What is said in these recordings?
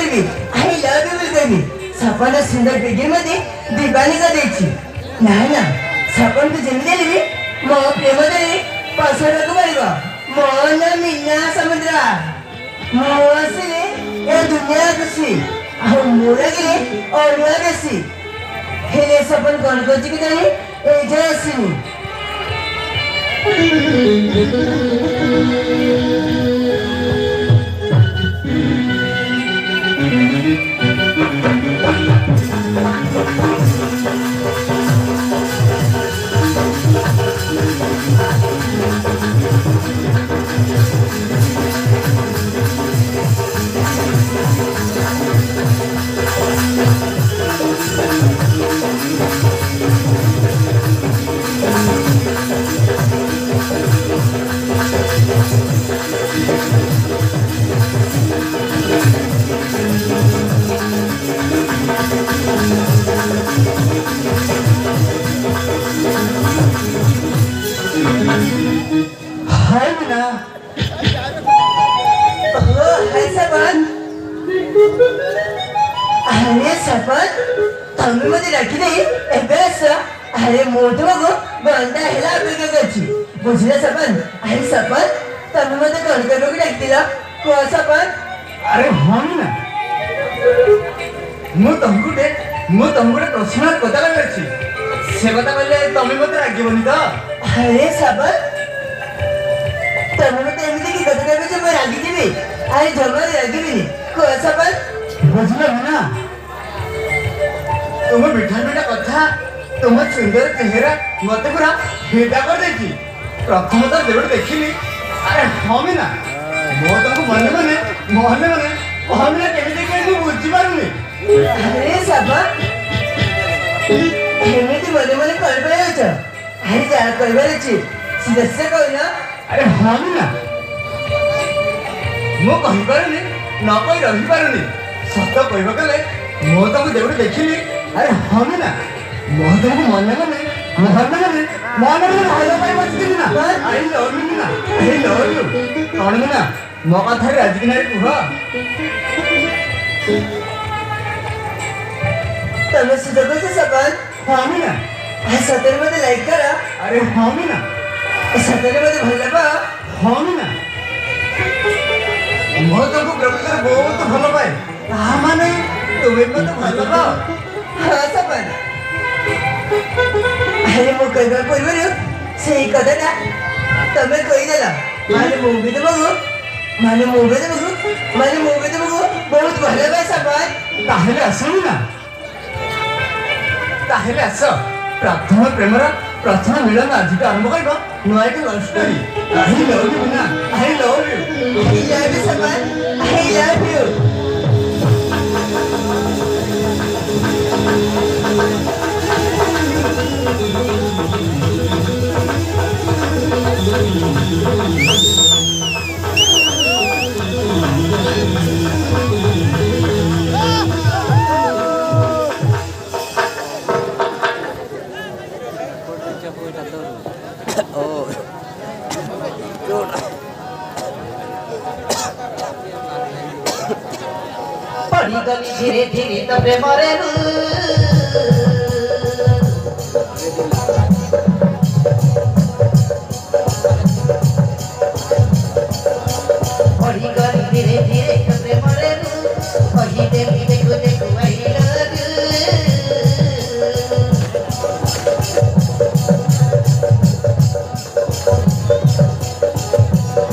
बोलवी I love you बोलवी सपना सुंदर बेगीमध्ये दीपानी का द्यायची नाही ना सपन तू जन्म दिली मग प्रेमದಲ್ಲಿ पासरक बळवा मन मिन्ना समुद्र मोसले या दुनिया कशी मोरा गेले औरवा कशी हे सपन गणगोची की नाही एजयसिनी अरे सपन तमिळमध्ये राखी नाही अभ्यास अरे मोठं बघू बंदा ह्याला अभ्यासाची बुझले सपन अरे सपन तमिळमध्ये कणकण लोक टाकतील को सपन अरे हम ना मु तमकुटे प्रश्न कथा लागछि से कथा कहले तमिळमध्ये राखिबनी तो अरे सपन तमिळमध्ये एमिति की कथा कहबे जे मैं राखी दिबी अरे जमारे राखिबिनी को सपन बुझल ना तुम मीठा मीठा कथा तुम सुंदर चेहरा मत पूरा हेटा कर देखी प्रथम तो जब देखिली अरे हम ना मो तुमको मने मने हम ना केमिति के तू बुझी पारुनी अरे सबा केमिति मने मने कर पायछ अरे जा करबारछि सीधे कहना अरे हम ना मो कहि पारुनी न कहि रहि पारुनी सत कहबा कले मो तुमको जब देखिली अरे हम ना मो तुमको मने मने भालो पाई बसली ना आई लव यू ना आई लव यू कौन ना मो कथा राजी ना कुह तमे सुधर से सपन हम ना सतर मध्ये लाइक करा अरे हम ना सतर मध्ये भल्ला बा हम ना मो तुमको प्रभुतर बहुत भलो पाए ता माने तुमे मते भलो पा हां सपन अरे मो कहबा पूर्वरु सेही कथाटा तमे कहि देला माने मूवी तो बघू बहुत भले बा सपन ताहेले असली ना ताहेले अस प्रथम प्रेमर प्रथम मिलन आज आरंभ करबा नुआ एक love story I love you ना आई लव यू सपन आई लव यू पड़ी गली धीरे धीरे तो प्रेमरे पड़ी गली धीरे धीरे तो प्रेमरे कही देवी देखो देखो आई लव यू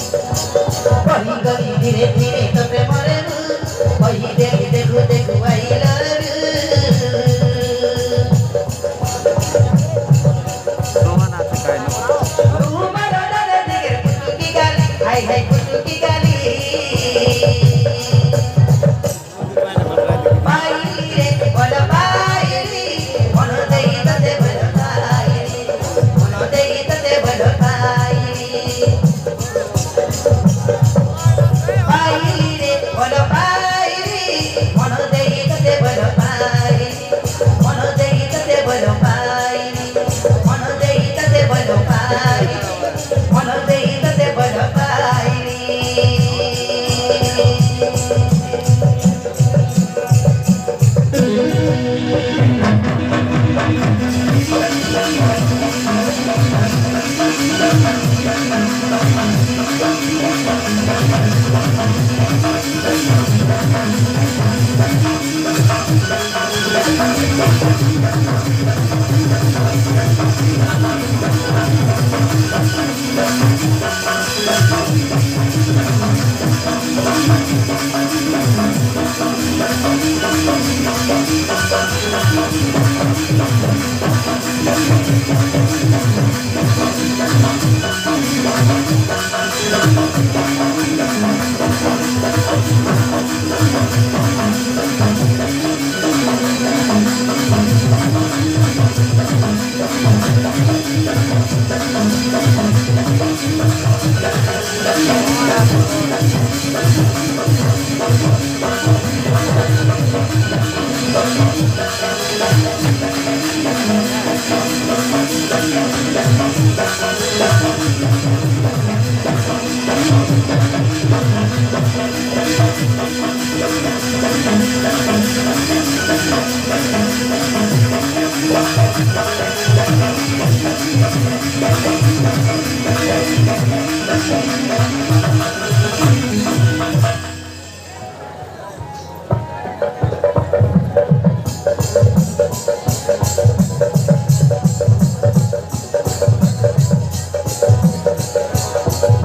पड़ी गली धीरे धीरे तो प्रेमरे कही देवी देखो देखो आई लव यू तुम्हारा दादा देखे कुटू की गाली हाय हाय कुटू की गाली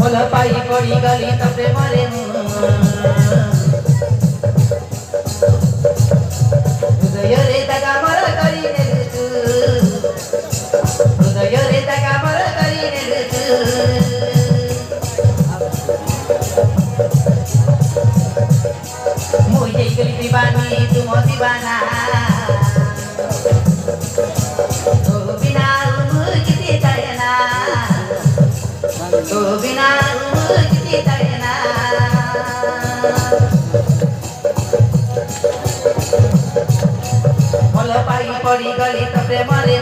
ଭଲ ପାଇ ପଡ଼ିଗଲି ତ ପ୍ରେମରେ ମୁଁ ହୃଦୟରେ ଦାଗା ମର କରିନେଲୁ ତୁ ହୃଦୟରେ ଦାଗା ମର କରିନେଲୁ ତୁ ମୁଁ ହେଇଗଲି ଦିବାନୀ ତୁମ ଦିବାନା ତୋ ବିନା ମୁଁ କିଛି ଥାଏ ନା तो बिना किसी तरह भल पाई पड़ी गली तो प्रेम रे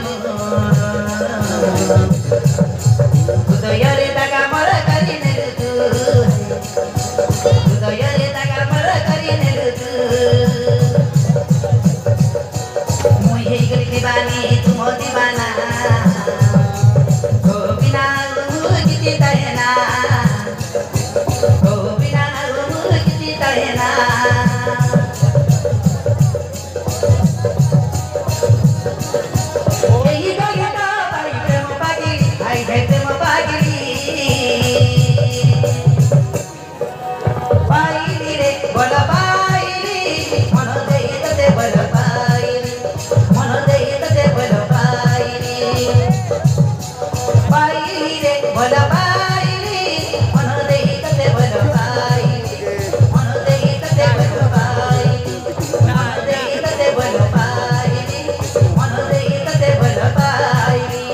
हृदय रे दागा मर करी नेलु तू हृदय रे दागा मर करी नेलु तू मुई हे गली दीवानी तुम दीवाना तो बिना किसी तरह तो बिना किसी तरह यही तो भाई प्रेम पागिली भाई प्रेम पागिली पाइली रे बोल पाइली मन दे ते बोल पाइली मन दे ते बोल पाइली पाइली रे बोल पाइली मन दे ते बोल पाइली मन दे ते बोल पाइली मन दे ते बोल पाइली मन दे ते बोल पाइली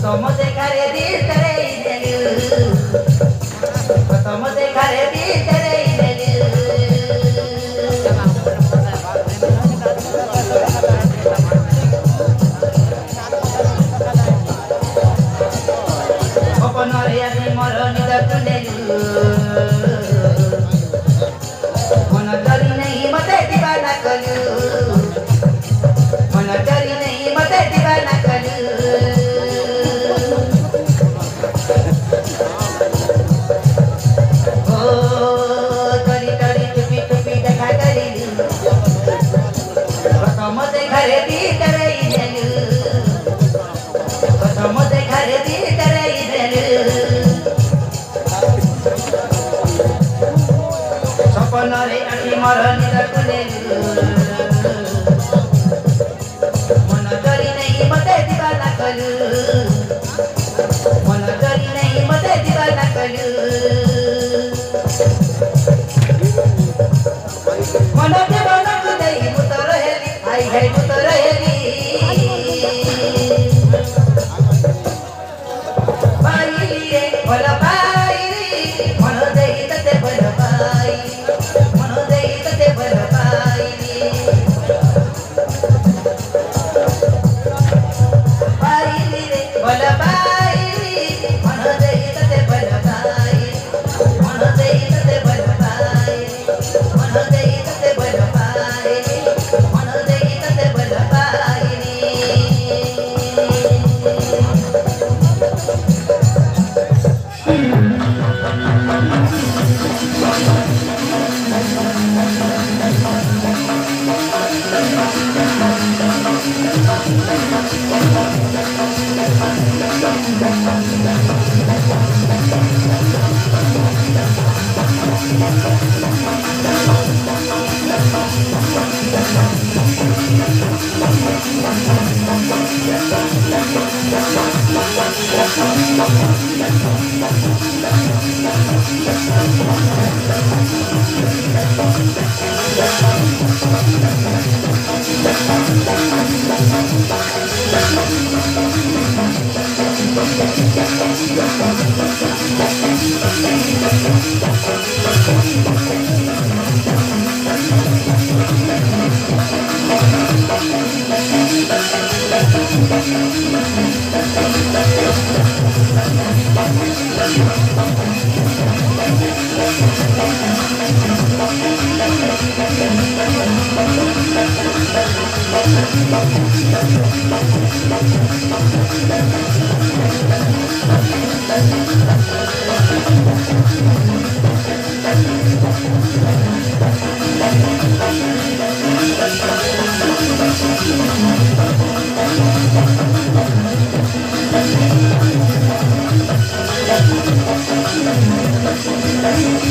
तम देखारे दिल तेरे देलु तम देखारे सपनारे आखी मरण कुलेलु मन डरी नहीं मते दीवाना कलु मन डरी नहीं मते दीवाना कलु मन दीवाना कुदै मुतर हेली आई है मुतर हेली बाईली रे भला बाईली मन देई तते भला बाईली मन देई तते भला बाईली बाईली रे भला बाईली मन देई तते भला बाईली मन देई तते भला बाईली मन देई तते भला बाईली मन देई तते भला बाईली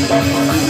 Thank you.